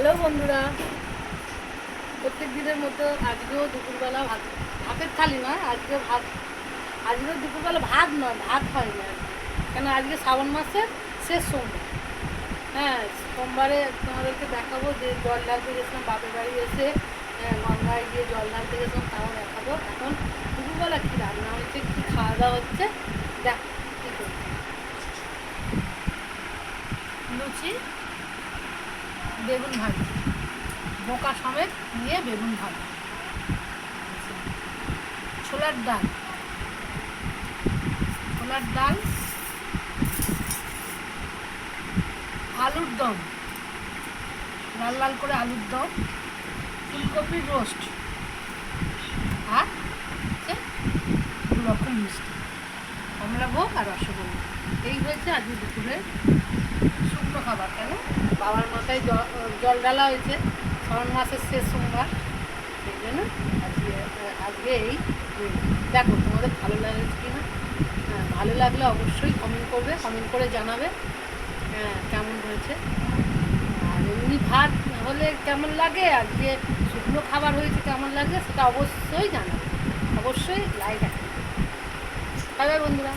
Hello বন্ধুরা, প্রত্যেক দিনের মতো আজকেও দুপুরবেলা ভাতের থালি নয়, আজকেও দুপুরবেলা ভাত নয়, ভাত হয়নি আজকে। কেন আজকে শ্রাবণ মাসের শেষ সোমবার। হ্যাঁ, সোমবারে তোমাদেরকে দেখাবো যে জল ঢালতে গেছিলাম বাপের বাড়ি এসে, গঙ্গায় গিয়ে জল ঢালতে গেছিলাম, তাও দেখাবো। এখন দুপুরবেলা কী রান্না হচ্ছে, কী খাওয়া দাওয়া হচ্ছে দেখ। কী করছি, লুচি, বেগুন ভাজি, বোকা সমেত দিয়ে বেগুন ভাজা, ছোলার ডাল, আলুর দম, লাল লাল করে আলুর দম, ফুলকপির রোস্ট, আর হচ্ছে দু রকম মিষ্টি, কমলাভোগ আর রসগোল্লা। এই হয়েছে আজকে দুপুরের শুকনো খাবার। কেন বাবার মাথায় জল ঢালা হয়েছে, শ্রাবণ মাসের শেষ সোমবার, সেই জন্য আজকে এই দেখো। তোমাদের ভালো লাগছে কি না? হ্যাঁ, ভালো লাগলে অবশ্যই কমেন্ট করবে, কমেন্ট করে জানাবে হ্যাঁ কেমন হয়েছে। আর এমনি ভাত হলে কেমন লাগে, আজকে শুকনো খাবার হয়েছে কেমন লাগে, সেটা অবশ্যই জানাবে, অবশ্যই লাইক আছে। বাই বাই বন্ধুরা।